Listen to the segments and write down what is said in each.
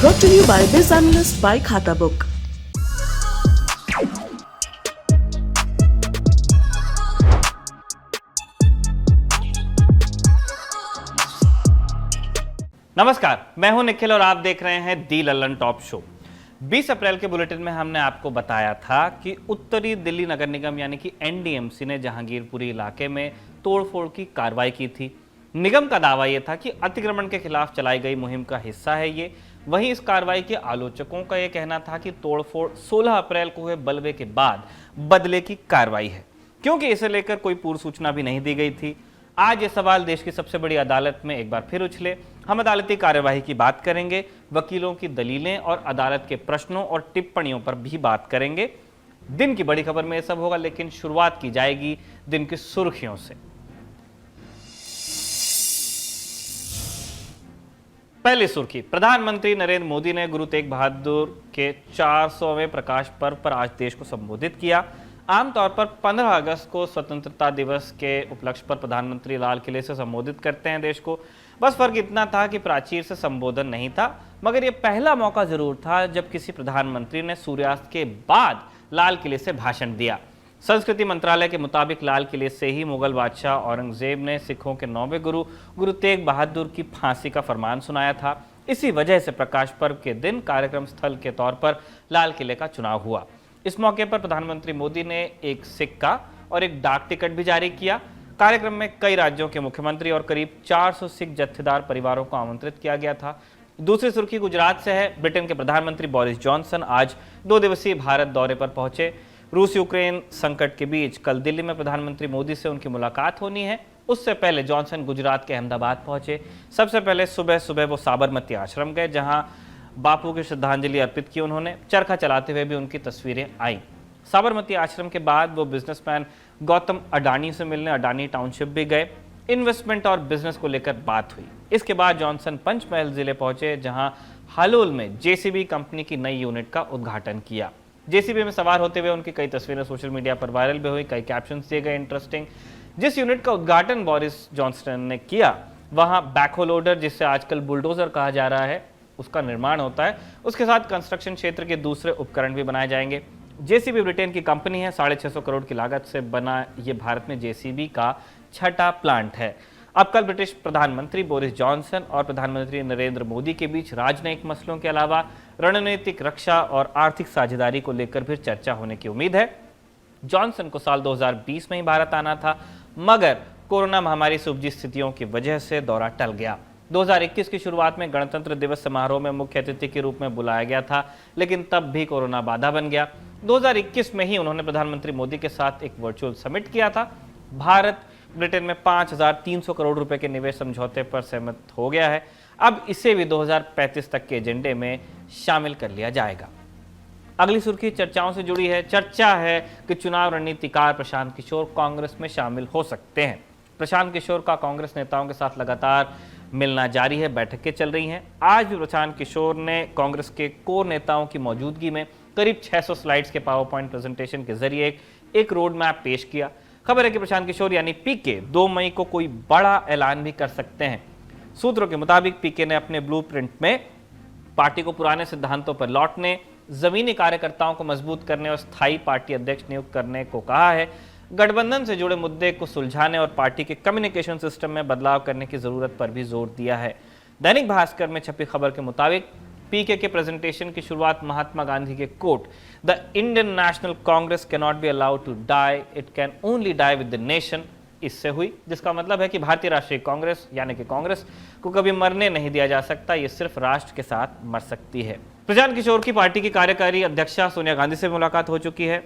Brought to you by Biz Analyst by Khata Book. नमस्कार, मैं हूं निखिल और आप देख रहे हैं दी लल्लन टॉप शो। 20 अप्रैल के बुलेटिन में हमने आपको बताया था कि उत्तरी दिल्ली नगर निगम यानी कि एनडीएमसी ने जहांगीरपुरी इलाके में तोड़फोड़ की कार्रवाई की थी। निगम का दावा यह था कि अतिक्रमण के खिलाफ चलाई गई मुहिम का हिस्सा है ये। वहीं इस कार्रवाई के आलोचकों का यह कहना था कि तोड़फोड़ 16 अप्रैल को हुए बलवे के बाद बदले की कार्रवाई है, क्योंकि इसे लेकर कोई पूर्व सूचना भी नहीं दी गई थी। आज ये सवाल देश की सबसे बड़ी अदालत में एक बार फिर उछले। हम अदालती कार्यवाही की बात करेंगे, वकीलों की दलीलें और अदालत के प्रश्नों और टिप्पणियों पर भी बात करेंगे। दिन की बड़ी खबर में यह सब होगा, लेकिन शुरुआत की जाएगी दिन की सुर्खियों से। पहली सुर्खी, प्रधानमंत्री नरेंद्र मोदी ने गुरु तेग बहादुर के 400वें प्रकाश पर्व पर आज देश को संबोधित किया। आमतौर पर 15 अगस्त को स्वतंत्रता दिवस के उपलक्ष्य पर प्रधानमंत्री लाल किले से संबोधित करते हैं देश को। बस फर्क इतना था कि प्राचीर से संबोधन नहीं था, मगर यह पहला मौका जरूर था जब किसी प्रधानमंत्री ने सूर्यास्त के बाद लाल किले से भाषण दिया। संस्कृति मंत्रालय के मुताबिक लाल किले से ही मुगल बादशाह औरंगजेब ने सिखों के 9वें गुरु तेग बहादुर की फांसी का फरमान सुनाया था। इसी वजह से प्रकाश पर्व के दिन कार्यक्रम स्थल के तौर पर लाल किले का चुनाव हुआ। इस मौके पर प्रधानमंत्री मोदी ने एक सिक्का और एक डाक टिकट भी जारी किया। कार्यक्रम में कई राज्यों के मुख्यमंत्री और करीब 400 सिख जत्थेदार परिवारों को आमंत्रित किया गया था। दूसरी सुर्खी गुजरात से है। ब्रिटेन के प्रधानमंत्री बोरिस जॉनसन आज 2 दिवसीय भारत दौरे पर पहुंचे। रूस यूक्रेन संकट के बीच कल दिल्ली में प्रधानमंत्री मोदी से उनकी मुलाकात होनी है। उससे पहले जॉनसन गुजरात के अहमदाबाद पहुंचे। सबसे पहले सुबह सुबह वो साबरमती आश्रम गए, जहां बापू की श्रद्धांजलि अर्पित की उन्होंने। चरखा चलाते हुए भी उनकी तस्वीरें आईं। साबरमती आश्रम के बाद वो बिजनेसमैन गौतम अडानी से मिलने अडानी टाउनशिप भी गए। इन्वेस्टमेंट और बिजनेस को लेकर बात हुई। इसके बाद जॉनसन पंचमहल जिले पहुंचे, जहां हालोल में जेसीबी कंपनी की नई यूनिट का उद्घाटन किया। जेसीबी में सवार होते हुए उनकी कई तस्वीरें सोशल मीडिया पर वायरल भी हुई, कई कैप्शंस दिए गए इंटरेस्टिंग। जिस यूनिट का उद्घाटन बोरिस जॉनसन ने किया, वहां बैकहो लोडर, जिससे आजकल बुलडोजर कहा जा रहा है, उसका निर्माण होता है। उसके साथ कंस्ट्रक्शन क्षेत्र के दूसरे उपकरण भी बनाए जाएंगे। जेसीबी ब्रिटेन की कंपनी है। 650 करोड़ की लागत से बना ये भारत में जेसीबी का 6ठा प्लांट है। अब कल ब्रिटिश प्रधानमंत्री बोरिस जॉनसन और प्रधानमंत्री नरेंद्र मोदी के बीच राजनयिक मसलों के अलावा रणनीतिक, रक्षा और आर्थिक साझेदारी को लेकर भी चर्चा होने की उम्मीद है। जॉनसन को साल 2020 में ही भारत आना था, मगर कोरोना महामारी से उपजी स्थितियों की वजह से दौरा टल गया। 2021 की शुरुआत में गणतंत्र दिवस समारोह में मुख्य अतिथि के रूप में बुलाया गया था, लेकिन तब भी कोरोना बाधा बन गया। 2021 में ही उन्होंने प्रधानमंत्री मोदी के साथ एक वर्चुअल समिट किया था। भारत ब्रिटेन में 5300 करोड़ रुपए के निवेश समझौते पर सहमत हो गया है। अब इसे भी 2035 तक के एजेंडे में शामिल कर लिया जाएगा। अगली सुर्खी चर्चाओं से जुड़ी है। चर्चा है कि चुनाव रणनीतिकार प्रशांत किशोर कांग्रेस में शामिल हो सकते हैं। प्रशांत किशोर का कांग्रेस नेताओं के साथ लगातार मिलना जारी है, बैठकें चल रही हैं। आज भी प्रशांत किशोर ने कांग्रेस के कोर नेताओं की मौजूदगी में करीब 600 स्लाइड्स के पावर पॉइंट प्रेजेंटेशन के जरिए एक रोड मैप पेश किया। खबर है कि प्रशांत किशोर यानी पीके 2 मई को कोई बड़ा ऐलान भी कर सकते हैं। सूत्रों के मुताबिक पीके ने अपने ब्लूप्रिंट में पार्टी को पुराने सिद्धांतों पर लौटने, जमीनी कार्यकर्ताओं को मजबूत करने और स्थायी पार्टी अध्यक्ष नियुक्त करने को कहा है। गठबंधन से जुड़े मुद्दे को सुलझाने और पार्टी के कम्युनिकेशन सिस्टम में बदलाव करने की जरूरत पर भी जोर दिया है। दैनिक भास्कर में छपी खबर के मुताबिक पीके के प्रेजेंटेशन की शुरुआत महात्मा गांधी के quote, the Indian National Congress can not be allowed to die, it can only die with the nation, इससे हुई, जिसका मतलब है कि भारतीय राष्ट्रीय कांग्रेस यानी कि कांग्रेस को कभी मरने नहीं दिया जा सकता, ये सिर्फ राष्ट्र के साथ मर सकती है। प्रशांत किशोर की पार्टी की कार्यकारी अध्यक्षा सोनिया गांधी से मुलाकात हो चुकी है।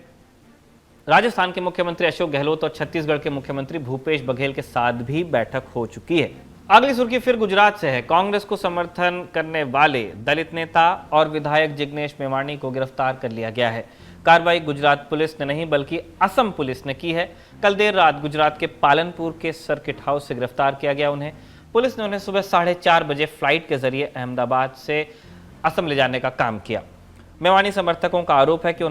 राजस्थान के मुख्यमंत्री अशोक गहलोत और छत्तीसगढ़ के मुख्यमंत्री भूपेश बघेल के साथ भी बैठक हो चुकी है। अगली सुर्खी फिर गुजरात से है। कांग्रेस को समर्थन करने वाले दलित नेता और विधायक जिग्नेश मेवाणी को गिरफ्तार कर लिया गया है। कार्रवाई गुजरात पुलिस ने नहीं बल्कि असम पुलिस ने की है। कल देर रात गुजरात के पालनपुर के सर्किट हाउस से गिरफ्तार किया गया उन्हें। पुलिस ने उन्हें सुबह 4:30 बजे फ्लाइट के जरिए अहमदाबाद से असम ले जाने का काम किया। मेवाणी समर्थकों का आरोप है कि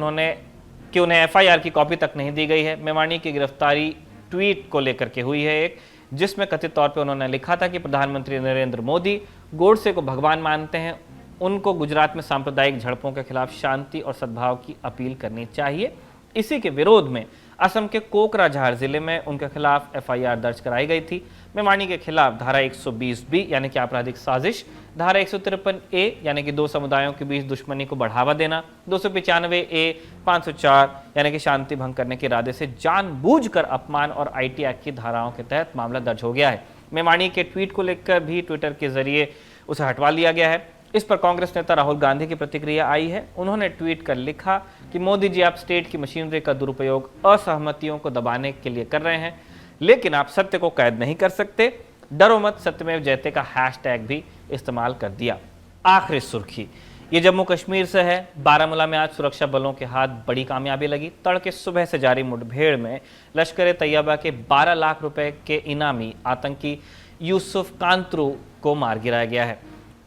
उन्हें एफआईआर की कॉपी तक नहीं दी गई है। मेवाणी की गिरफ्तारी ट्वीट को लेकर के हुई है, एक जिसमें कथित तौर पे उन्होंने लिखा था कि प्रधानमंत्री नरेंद्र मोदी गोडसे को भगवान मानते हैं, उनको गुजरात में सांप्रदायिक झड़पों के खिलाफ शांति और सद्भाव की अपील करनी चाहिए। इसी के विरोध में असम के कोकराझार जिले में उनके खिलाफ एफआईआर दर्ज कराई गई थी। मेमानी के खिलाफ धारा 120B यानी कि आपराधिक साजिश, धारा 153A यानी कि दो समुदायों के बीच दुश्मनी को बढ़ावा देना, 295A, 504 यानी कि शांति भंग करने के इरादे से जानबूझकर अपमान और आईटी एक्ट की धाराओं के तहत मामला दर्ज हो गया है। मेमानी के ट्वीट को लेकर भी ट्विटर के जरिए उसे हटवा लिया गया है। इस पर कांग्रेस नेता राहुल गांधी की प्रतिक्रिया आई है। उन्होंने ट्वीट कर लिखा कि मोदी जी, आप स्टेट की मशीनरी का दुरुपयोग असहमतियों को दबाने के लिए कर रहे हैं, लेकिन आप सत्य को कैद नहीं कर सकते। डरो मत, सत्यमेव जयते का हैशटैग भी इस्तेमाल कर दिया। आखिरी सुर्खी ये जम्मू कश्मीर से है। बारामूला में आज सुरक्षा बलों के हाथ बड़ी कामयाबी लगी। तड़के सुबह से जारी मुठभेड़ में लश्कर तैयबा के 12 लाख रुपए के इनामी आतंकी यूसुफ कांतरू को मार गिराया गया है।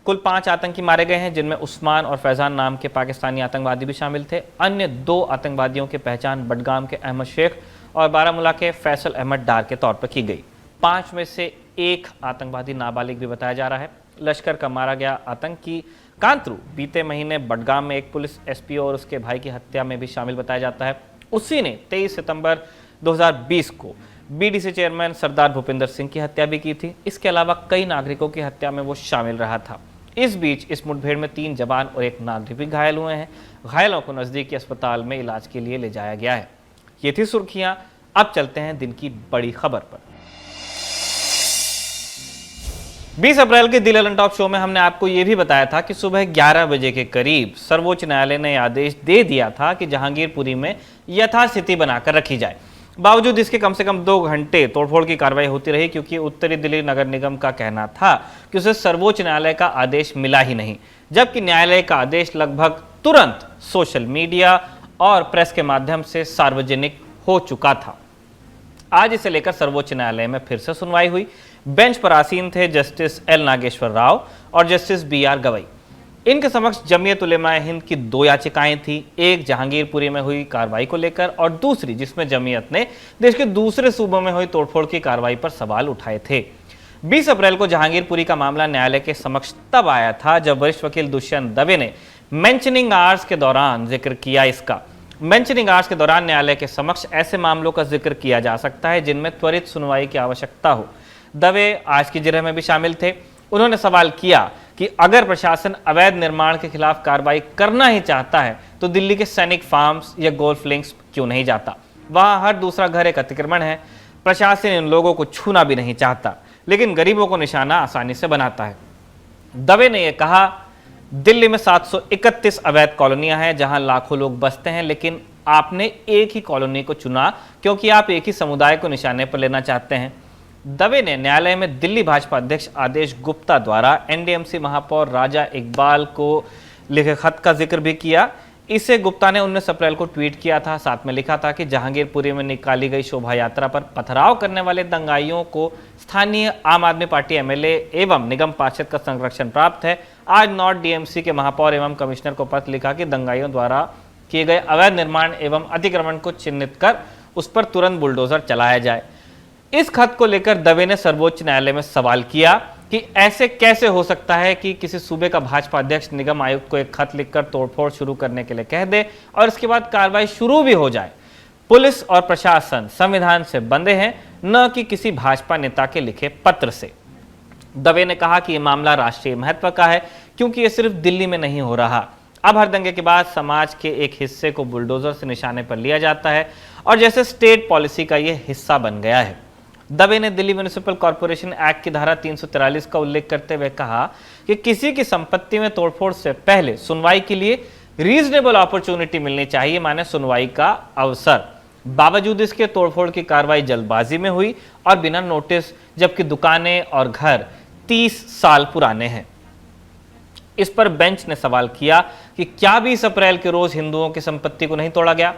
कुल 5 आतंकी मारे गए हैं, जिनमें उस्मान और फैजान नाम के पाकिस्तानी आतंकवादी भी शामिल थे। अन्य 2 आतंकवादियों की पहचान बडगाम के अहमद शेख और बारामूला के फैसल अहमद डार के तौर पर की गई। 5 में से 1 आतंकवादी नाबालिग भी बताया जा रहा है। लश्कर का मारा गया आतंकी कांतरू बीते महीने बडगाम में एक पुलिस एसपीओ और उसके भाई की हत्या में भी शामिल बताया जाता है। उसी ने 23 सितंबर 2020 को बीडीसी चेयरमैन सरदार भूपिंदर सिंह की हत्या भी की थी। इसके अलावा कई नागरिकों की हत्या में वो शामिल रहा था। इस बीच इस मुठभेड़ में 3 जवान और 1 नागरिक भी घायल हुए हैं। घायलों को नजदीकी अस्पताल में इलाज के लिए ले जाया गया है। ये थी सुर्खियां। अब चलते हैं दिन की बड़ी खबर पर। 20 अप्रैल के दिल एलन टॉप शो में हमने आपको यह भी बताया था कि सुबह 11 बजे के करीब सर्वोच्च न्यायालय ने आदेश दे दिया था कि जहांगीरपुरी में यथास्थिति बनाकर रखी जाए। बावजूद इसके कम से कम 2 घंटे तोड़फोड़ की कार्रवाई होती रही, क्योंकि उत्तरी दिल्ली नगर निगम का कहना था कि उसे सर्वोच्च न्यायालय का आदेश मिला ही नहीं, जबकि न्यायालय का आदेश लगभग तुरंत सोशल मीडिया और प्रेस के माध्यम से सार्वजनिक हो चुका था। आज इसे लेकर सर्वोच्च न्यायालय में फिर से सुनवाई हुई। बेंच पर आसीन थे जस्टिस एल नागेश्वर राव और जस्टिस BR गवई। इनके समक्ष जमीयत उलेमा हिंद की 2 याचिकाएं थी, एक जहांगीरपुरी में हुई कार्रवाई को लेकर और दूसरी जिसमें जमीयत ने देश के दूसरे सूबों में हुई तोड़फोड़ की कार्रवाई पर सवाल उठाए थे। 20 अप्रैल को जहांगीरपुरी का मामला न्यायालय के समक्ष तब आया था जब वरिष्ठ वकील दुष्यंत दवे ने मेंशनिंग आवर्स के दौरान जिक्र किया। इसका मेंशनिंग आवर्स के दौरान न्यायालय के समक्ष ऐसे मामलों का जिक्र किया जा सकता है जिनमें त्वरित सुनवाई की आवश्यकता हो। दवे आज की जिरह में भी शामिल थे। उन्होंने सवाल किया कि अगर प्रशासन अवैध निर्माण के खिलाफ कार्रवाई करना ही चाहता है तो दिल्ली के सैनिक फार्म्स या गोल्फ लिंक्स क्यों नहीं जाता? वहां हर दूसरा घर एक अतिक्रमण है। प्रशासन इन लोगों को छूना भी नहीं चाहता, लेकिन गरीबों को निशाना आसानी से बनाता है। दवे ने यह कहा, दिल्ली में 731 अवैध कॉलोनियां हैं जहां लाखों लोग बसते हैं, लेकिन आपने एक ही कॉलोनी को चुना क्योंकि आप एक ही समुदाय को निशाने पर लेना चाहते हैं। दवे ने न्यायालय में दिल्ली भाजपा अध्यक्ष आदेश गुप्ता द्वारा एनडीएमसी महापौर राजा इकबाल को लिखे खत का जिक्र भी किया। इसे गुप्ता ने 19 अप्रैल को ट्वीट किया था। साथ में लिखा था कि जहांगीरपुरी में निकाली गई शोभा यात्रा पर पथराव करने वाले दंगाइयों को स्थानीय आम आदमी पार्टी एमएलए एवं निगम पार्षद का संरक्षण प्राप्त है। आज नॉर्थ डीएमसी के महापौर एवं कमिश्नर को पत्र लिखा कि दंगाइयों द्वारा किए गए अवैध निर्माण एवं अतिक्रमण को चिन्हित कर उस पर तुरंत बुलडोजर चलाया जाए। इस खत को लेकर दवे ने सर्वोच्च न्यायालय में सवाल किया कि ऐसे कैसे हो सकता है कि किसी सूबे का भाजपा अध्यक्ष निगम आयुक्त को एक खत लिखकर तोड़फोड़ शुरू करने के लिए कह दे और इसके बाद कार्रवाई शुरू भी हो जाए। पुलिस और प्रशासन संविधान से बंधे हैं, न कि किसी भाजपा नेता के लिखे पत्र से। दवे ने कहा कि यह मामला राष्ट्रीय महत्व का है, क्योंकि यह सिर्फ दिल्ली में नहीं हो रहा। अब हर दंगे के बाद समाज के एक हिस्से को बुलडोजर से निशाने पर लिया जाता है और जैसे स्टेट पॉलिसी का यह हिस्सा बन गया है। दवे ने दिल्ली म्युनिसिपल कॉर्पोरेशन एक्ट की धारा 343 का उल्लेख करते हुए कहा कि किसी की संपत्ति में तोड़फोड़ से पहले सुनवाई के लिए रीजनेबल अपॉर्चुनिटी मिलनी चाहिए, माने सुनवाई का अवसर। बावजूद इसके तोड़फोड़ की कार्रवाई जल्दबाजी में हुई और बिना नोटिस, जबकि दुकानें और घर 30 साल पुराने हैं। इस पर बेंच ने सवाल किया कि क्या 20 अप्रैल के रोज हिंदुओं की संपत्ति को नहीं तोड़ा गया?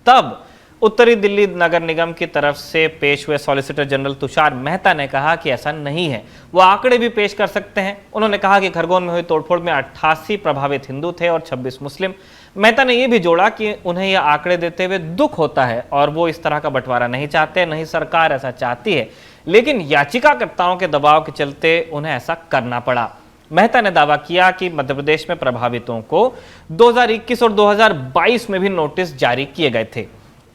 तब उत्तरी दिल्ली नगर निगम की तरफ से पेश हुए सॉलिसिटर जनरल तुषार मेहता ने कहा कि ऐसा नहीं है, वो आंकड़े भी पेश कर सकते हैं। उन्होंने कहा कि खरगोन में हुई तोड़फोड़ में 88 प्रभावित हिंदू थे और 26 मुस्लिम। मेहता ने यह भी जोड़ा कि उन्हें यह आंकड़े देते हुए दुख होता है और वो इस तरह का बंटवारा नहीं चाहते, नहीं सरकार ऐसा चाहती है, लेकिन याचिकाकर्ताओं के दबाव के चलते उन्हें ऐसा करना पड़ा। मेहता ने दावा किया कि मध्य प्रदेश में प्रभावितों को 2021 और 2022 में भी नोटिस जारी किए गए थे।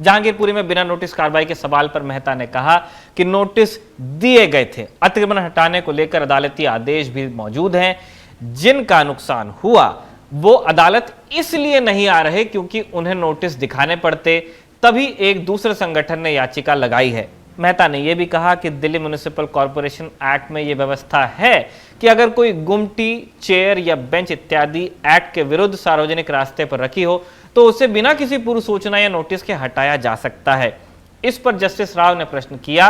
जहांगीरपुरी में बिना नोटिस कार्रवाई के सवाल पर मेहता ने कहा कि नोटिस दिए गए थे, अतिक्रमण हटाने को लेकर अदालती आदेश भी मौजूद हैं। जिनका नुकसान हुआ वो अदालत इसलिए नहीं आ रहे क्योंकि उन्हें नोटिस दिखाने पड़ते, तभी एक दूसरे संगठन ने याचिका लगाई है। मेहता ने यह भी कहा कि दिल्ली म्युनिसिपल कॉर्पोरेशन एक्ट में यह व्यवस्था है कि अगर कोई गुमटी, चेयर या बेंच इत्यादि एक्ट के विरुद्ध सार्वजनिक रास्ते पर रखी हो तो उसे बिना किसी पूर्व सूचना या नोटिस के हटाया जा सकता है। इस पर जस्टिस राव ने प्रश्न किया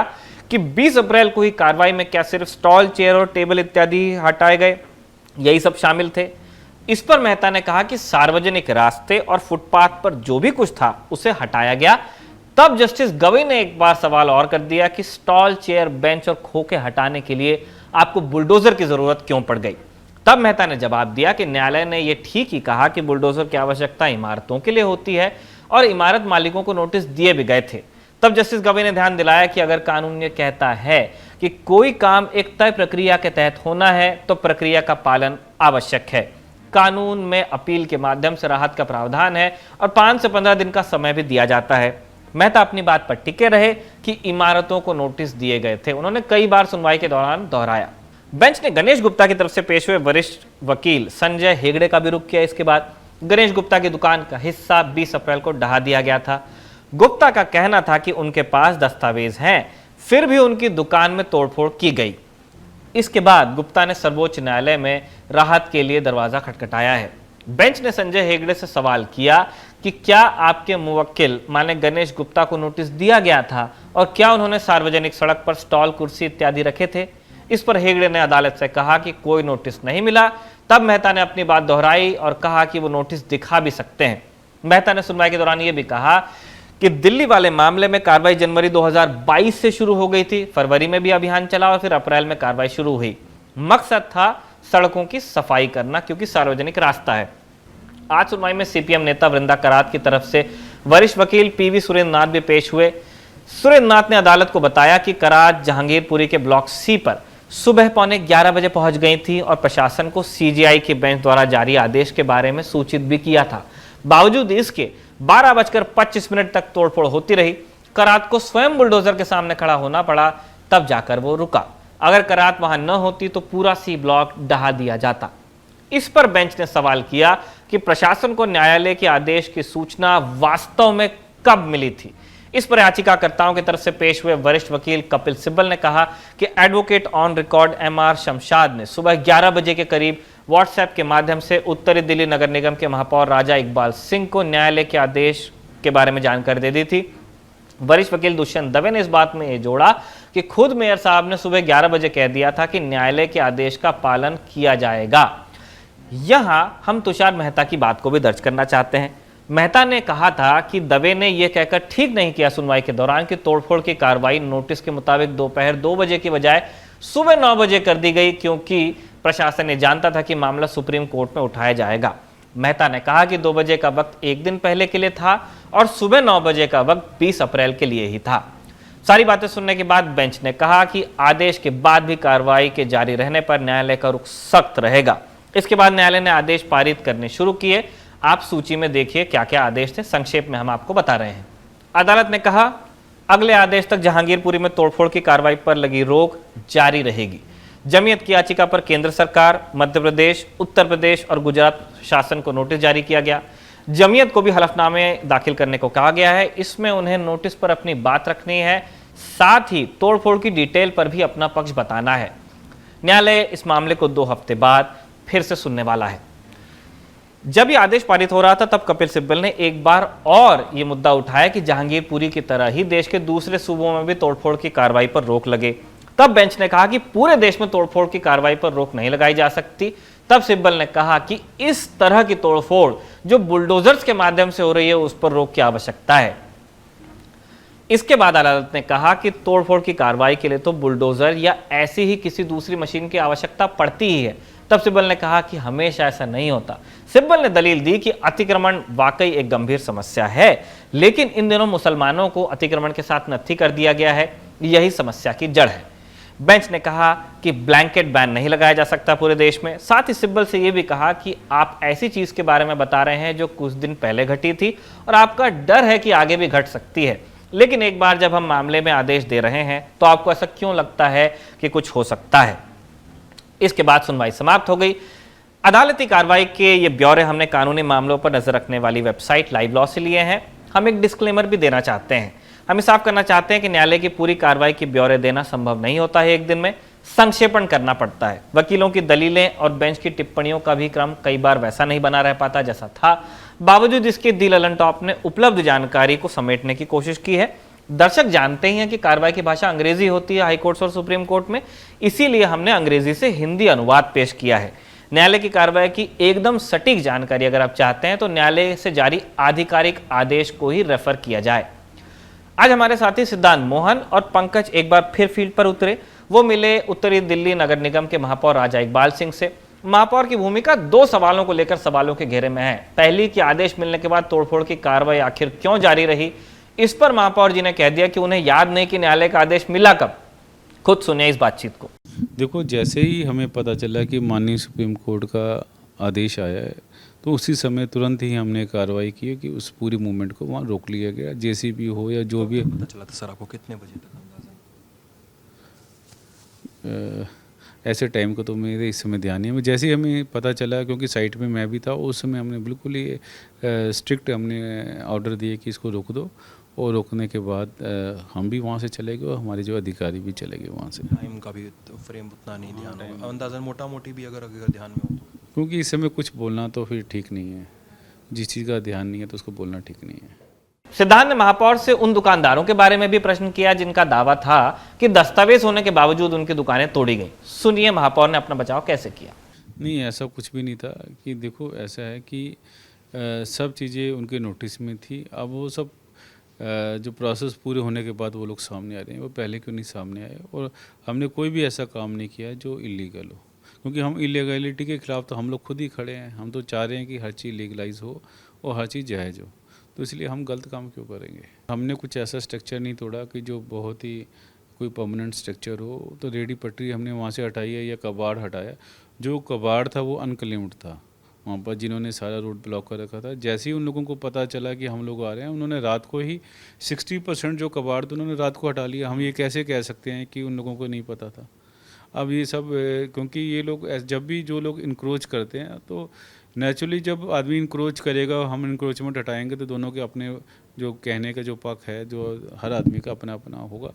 कि 20 अप्रैल को ही कार्रवाई में क्या सिर्फ स्टॉल, चेयर और टेबल इत्यादि हटाए गए, यही सब शामिल थे? इस पर मेहता ने कहा कि सार्वजनिक रास्ते और फुटपाथ पर जो भी कुछ था उसे हटाया गया। तब जस्टिस गवई ने एक बार सवाल और कर दिया कि स्टॉल, चेयर, बेंच और खोखे हटाने के लिए आपको बुलडोजर की जरूरत क्यों पड़ गई? तब मेहता ने जवाब दिया कि न्यायालय ने यह ठीक ही कहा कि बुलडोजर की आवश्यकता इमारतों के लिए होती है और इमारत मालिकों को नोटिस दिए भी गए थे। तब जस्टिस गवई ने ध्यान दिलाया कि अगर कानून यह कहता है कि कोई काम एक तय प्रक्रिया के तहत होना है तो प्रक्रिया का पालन आवश्यक है। कानून में अपील के माध्यम से राहत का प्रावधान है और 5 से 15 दिन का समय भी दिया जाता है। मेहता अपनी बात पर टिके रहे कि इमारतों को नोटिस दिए गए थे। उन्होंने कई बार सुनवाई के दौरान दोहराया। बेंच ने गणेश गुप्ता की तरफ से पेश हुए वरिष्ठ वकील संजय हेगड़े का भी रुख किया। इसके बाद गणेश गुप्ता की दुकान का हिस्सा 20 अप्रैल को ढहा दिया गया था। गुप्ता का कहना था कि उनके पास दस्तावेज हैं, फिर भी उनकी दुकान में तोड़फोड़ की गई। इसके बाद गुप्ता ने सर्वोच्च न्यायालय में राहत के लिए दरवाजा खटखटाया है। बेंच ने संजय हेगड़े से सवाल किया कि क्या आपके मुवक्किल माने गणेश गुप्ता को नोटिस दिया गया था और क्या उन्होंने सार्वजनिक सड़क पर स्टॉल, कुर्सी इत्यादि रखे थे? इस पर हेगड़े ने अदालत से कहा कि कोई नोटिस नहीं मिला। तब मेहता ने अपनी बात दोहराई और कहा कि वो नोटिस दिखा भी सकते हैं। मेहता ने सुनवाई के दौरान यह भी कहा कि दिल्ली वाले मामले में कार्रवाई जनवरी 2022 से शुरू हो गई थी। फरवरी में भी अभियान चला और फिर अप्रैल में कार्रवाई शुरू हुई। मकसद था सड़कों की सफाई करना क्योंकि सार्वजनिक रास्ता है। आज सुनवाई में सीपीएम नेता वृंदा करात की तरफ से वरिष्ठ वकील पीवी सुरेंद्रनाथ भी पेश हुए। सुरेंद्रनाथ ने अदालत को बताया कि करात जहांगीरपुरी के ब्लॉक सी पर सुबह 11:15 बजे पहुंच गई थी और प्रशासन को सीजीआई की बेंच द्वारा जारी आदेश के बारे में सूचित भी किया था। बावजूद इसके 12:25 तक तोड़फोड़ होती रही। करात को स्वयं बुलडोजर के सामने खड़ा होना पड़ा, तब जाकर वो रुका। अगर करात वहां न होती तो पूरा सी ब्लॉक ढहा दिया जाता। इस पर बेंच ने सवाल किया कि प्रशासन को न्यायालय के आदेश की सूचना वास्तव में कब मिली थी। इस पर याचिकाकर्ताओं की तरफ से पेश हुए वरिष्ठ वकील कपिल सिब्बल ने कहा कि advocate on record MR Shamshad ने सुबह 11 बजे के करीब व्हाट्सएप के माध्यम से उत्तरी दिल्ली नगर निगम के महापौर राजा इकबाल सिंह को न्यायालय के आदेश के बारे में जानकारी दे दी थी। वरिष्ठ वकील दुष्यंत दवे ने इस बात में ये जोड़ा कि खुद मेयर साहब ने सुबह 11 बजे कह दिया था कि न्यायालय के आदेश का पालन किया जाएगा। यहां हम तुषार मेहता की बात को भी दर्ज करना चाहते हैं। मेहता ने कहा था कि दवे ने यह कहकर ठीक नहीं किया सुनवाई के दौरान कि तोड़फोड़ की कार्रवाई नोटिस के मुताबिक दोपहर 2 बजे की बजाय सुबह 9 बजे कर दी गई क्योंकि प्रशासन ये जानता था कि मामला सुप्रीम कोर्ट में उठाया जाएगा। मेहता ने कहा कि 2 बजे का वक्त एक दिन पहले के लिए था और सुबह 9 बजे का वक्त 20 अप्रैल के लिए ही था। सारी बातें सुनने के बाद बेंच ने कहा कि आदेश के बाद भी कार्रवाई के जारी रहने पर न्यायालय का रुख सख्त रहेगा। इसके बाद न्यायालय ने आदेश पारित करने शुरू किए। आप सूची में देखिए क्या क्या आदेश थे, संक्षेप में हम आपको बता रहे हैं। अदालत ने कहा अगले आदेश तक जहांगीरपुरी में तोड़फोड़ की कार्रवाई पर लगी रोक जारी रहेगी। जमीयत की याचिका पर केंद्र सरकार, मध्य प्रदेश, उत्तर प्रदेश और गुजरात शासन को नोटिस जारी किया गया। जमीयत को भी हलफनामे दाखिल करने को कहा गया है। इसमें उन्हें नोटिस पर अपनी बात रखनी है, साथ ही तोड़फोड़ की डिटेल पर भी अपना पक्ष बताना है। न्यायालय इस मामले को 2 हफ्ते बाद फिर से सुनने वाला है। जब यह आदेश पारित हो रहा था तब कपिल सिब्बल ने एक बार और यह मुद्दा उठाया कि जहांगीरपुरी की तरह ही देश के दूसरे सूबों में भी तोड़फोड़ की कार्रवाई पर रोक लगे। तब बेंच ने कहा कि पूरे देश में तोड़फोड़ की कार्रवाई पर रोक नहीं लगाई जा सकती। तब सिब्बल ने कहा कि इस तरह की तोड़फोड़ जो बुलडोजर्स के माध्यम से हो रही है उस पर रोक की आवश्यकता है। इसके बाद अदालत ने कहा कि तोड़फोड़ की कार्रवाई के लिए तो बुलडोजर या ऐसी ही किसी दूसरी मशीन की आवश्यकता पड़ती ही है। तब सिब्बल ने कहा कि हमेशा ऐसा नहीं होता। सिब्बल ने दलील दी कि अतिक्रमण वाकई एक गंभीर समस्या है, लेकिन इन दिनों मुसलमानों को अतिक्रमण के साथ नत्थी कर दिया गया है, यही समस्या की जड़ है। बेंच ने कहा कि ब्लैंकेट बैन नहीं लगाया जा सकता पूरे देश में। साथ ही सिब्बल से यह भी कहा कि आप ऐसी चीज के बारे में बता रहे हैं जो कुछ दिन पहले घटी थी और आपका डर है कि आगे भी घट सकती है, लेकिन एक बार जब हम मामले में आदेश दे रहे हैं तो आपको ऐसा क्यों लगता है कि कुछ हो सकता है। इसके बाद सुनवाई समाप्त हो गई। अदालती कार्रवाई के ये ब्यौरे हमने कानूनी मामलों पर नजर रखने वाली वेबसाइट लाइव लॉ से लिए हैं। हम एक डिस्क्लेमर भी देना चाहते हैं। हम साफ करना चाहते हैं कि न्यायालय की पूरी कार्रवाई की ब्यौरे देना संभव नहीं होता है। एक दिन में संक्षेपण करना पड़ता है। वकीलों की दलीलें और बेंच की टिप्पणियों का भी क्रम कई बार वैसा नहीं बना रह पाता जैसा था। बावजूद इसके दी ललन टॉप ने उपलब्ध जानकारी को समेटने की कोशिश की है। दर्शक जानते ही हैं कि कार्रवाई की भाषा अंग्रेजी होती है हाईकोर्ट और सुप्रीम कोर्ट में, इसीलिए हमने अंग्रेजी से हिंदी अनुवाद पेश किया है। न्यायालय की कार्रवाई की एकदम सटीक जानकारी अगर आप चाहते हैं तो न्यायालय से जारी आधिकारिक आदेश को ही रेफर किया जाए। आज हमारे साथी सिद्धांत मोहन और पंकज एक बार फिर फील्ड पर उतरे। वो मिले उत्तरी दिल्ली नगर निगम के महापौर राजा इकबाल सिंह से। महापौर की भूमिका दो सवालों को लेकर सवालों के घेरे में है। पहली कि आदेश मिलने के बाद तोड़फोड़ की कार्रवाई आखिर क्यों जारी रही। इस पर महापौर जी ने कह दिया कि उन्हें याद नहीं कि न्यायालय का आदेश मिला कब। खुद सुनिए इस बातचीत को। देखो, जैसे ही हमें पता चला कि माननीय सुप्रीम कोर्ट का आदेश आया है तो उसी समय तुरंत ही हमने कार्रवाई की है कि उस पूरी मूवमेंट को वहाँ रोक लिया गया। जेसीबी हो या जो भी पता चला था सर आपको कितने बजे तक अंदाज़ा? ऐसे टाइम को तो मेरे इस समय ध्यान नहीं है। जैसे ही हमें पता चला, क्योंकि साइट में मैं भी था, उस समय हमने बिल्कुल ही स्ट्रिक्ट हमने ऑर्डर दिए कि इसको रोक दो, और रोकने के बाद हम भी वहाँ से चले गए और हमारे जो अधिकारी भी चले गए वहाँ से। टाइम का भी तो फ्रेम उतना नहीं ध्यान होगा, अंदाज़न मोटा मोटी भी अगर ध्यान में हो तो? क्योंकि इस समय कुछ बोलना तो फिर ठीक नहीं है। जिस चीज़ का ध्यान नहीं है तो उसको बोलना ठीक नहीं है। सिद्धांत ने महापौर से उन दुकानदारों के बारे में भी प्रश्न किया जिनका दावा था कि दस्तावेज होने के बावजूद उनकी दुकानें तोड़ी गई। सुनिए महापौर ने अपना बचाव कैसे किया। नहीं, ऐसा कुछ भी नहीं था। कि देखो, ऐसा है कि सब चीज़ें उनके नोटिस में थी। अब वो सब जो प्रोसेस पूरे होने के बाद वो लोग सामने आ रहे हैं, वो पहले क्यों नहीं सामने आए। और हमने कोई भी ऐसा काम नहीं किया जो इलीगल हो, क्योंकि हम इलीगलिटी के खिलाफ तो हम लोग खुद ही खड़े हैं। हम तो चाह रहे हैं कि हर चीज़ लीगलाइज हो और हर चीज़ जायज़ हो, तो इसलिए हम गलत काम क्यों करेंगे। हमने कुछ ऐसा स्ट्रक्चर नहीं तोड़ा कि जो बहुत ही कोई परमानेंट स्ट्रक्चर हो। तो रेडी पटरी हमने वहाँ से हटाई है या कबाड़ हटाया। जो कबाड़ था वो अनक्लेम्ड था वहाँ पर, जिन्होंने सारा रोड ब्लॉक कर रखा था। जैसे ही उन लोगों को पता चला कि हम लोग आ रहे हैं, उन्होंने रात को ही 60% जो कबाड़ था उन्होंने रात को हटा लिया। हम ये कैसे कह सकते हैं कि उन लोगों को नहीं पता था। अब ये सब क्योंकि ये लोग जब भी जो लोग इंक्रोच करते हैं तो नेचुरली जब आदमी इंक्रोच करेगा, हम इंक्रोचमेंट हटाएंगे तो दोनों के अपने जो कहने का जो पक्ष है, जो हर आदमी का अपना अपना होगा,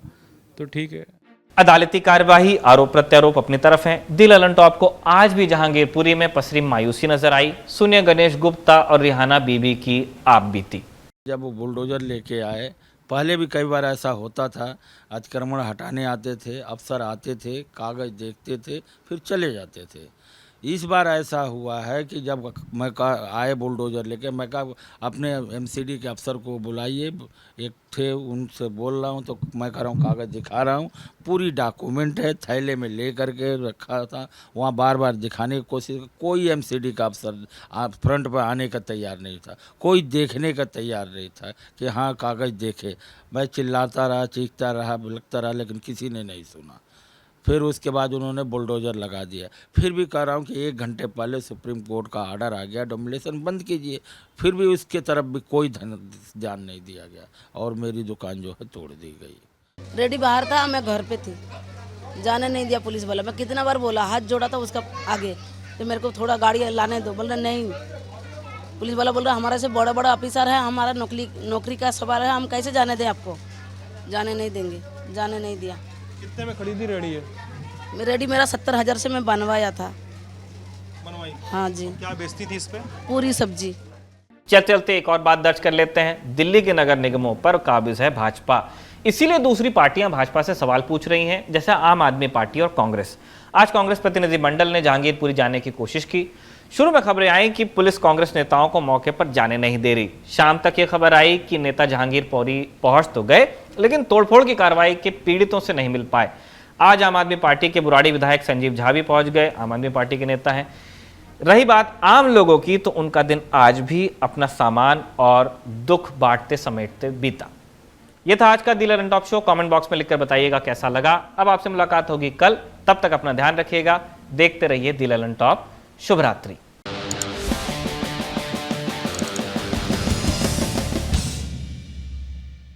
तो ठीक है। अदालती कार्यवाही, आरोप प्रत्यारोप अपनी तरफ हैं। दी ललन टॉप को आज भी जहांगीरपुरी में पसरी मायूसी नजर आई। सुनिए गणेश गुप्ता और रिहाना बीबी की आप बीती। जब वो बुलडोजर लेके आए, पहले भी कई बार ऐसा होता था, अतिक्रमण हटाने आते थे, अफसर आते थे, कागज़ देखते थे, फिर चले जाते थे। इस बार ऐसा हुआ है कि जब मैं आए बुलडोजर लेके, मैं कहा अपने एमसीडी के अफसर को बुलाइए, एक थे उनसे बोल रहा हूँ, तो मैं कह रहा हूँ कागज़ दिखा रहा हूँ, पूरी डॉक्यूमेंट है, थैले में ले करके रखा था। वहाँ बार बार दिखाने की कोशिश, कोई एमसीडी का अफसर फ्रंट पर आने का तैयार नहीं था, कोई देखने का तैयार नहीं था कि हाँ कागज़ देखे। मैं चिल्लाता रहा, चीखता रहा, लगता रहा, लेकिन किसी ने नहीं सुना। फिर उसके बाद उन्होंने बुलडोज़र लगा दिया। फिर भी कह रहा हूँ कि 1 घंटे पहले सुप्रीम कोर्ट का ऑर्डर आ गया, डोमिनेशन बंद कीजिए, फिर भी उसके तरफ भी कोई ध्यान नहीं दिया गया और मेरी दुकान जो है तोड़ दी गई। रेडी बाहर था, मैं घर पे थी, जाने नहीं दिया पुलिस वाला। मैं कितना बार बोला, हाथ जोड़ा था उसका आगे, तो मेरे को थोड़ा गाड़ी लाने दो, बोल रहा नहीं। पुलिस वाला बोल रहा हमारे से बड़ा बड़ा ऑफिसर है, हमारा नौकरी का सवाल है, हम कैसे जाने दें आपको। जाने नहीं देंगे, जाने नहीं दिया। कितने में खरीदी रेडी है? रेडी मेरा 70,000 से मैं बनवाया था। बनवाई? हाँ जी। क्या बेचती थी इस पे? पूरी सब्जी। चलते एक और बात दर्ज कर लेते हैं। दिल्ली के नगर निगमों पर काबिज है भाजपा, इसीलिए दूसरी पार्टियां भाजपा से सवाल पूछ रही हैं, जैसे आम आदमी पार्टी और कांग्रेस। आज कांग्रेस प्रतिनिधिमंडल ने जहांगीरपुरी जाने की कोशिश की। शुरू में खबरें आई कि पुलिस कांग्रेस नेताओं को मौके पर जाने नहीं दे रही। शाम तक ये खबर आई कि नेता जहांगीरपुरी पहुंच तो गए, लेकिन तोड़फोड़ की कार्रवाई के पीड़ितों से नहीं मिल पाए। आज आम आदमी पार्टी के बुराड़ी विधायक संजीव झा भी पहुंच गए, आम आदमी पार्टी के नेता हैं। रही बात आम लोगों की, तो उनका दिन आज भी अपना सामान और दुख बांटते समेटते बीता। यह था आज का दिल run top show. Comment box में लिखकर बताइएगा कैसा लगा। अब आपसे मुलाकात होगी कल, तब तक अपना ध्यान रखिएगा। देखते रहिए दिल रन टॉप। शुभ रात्रि।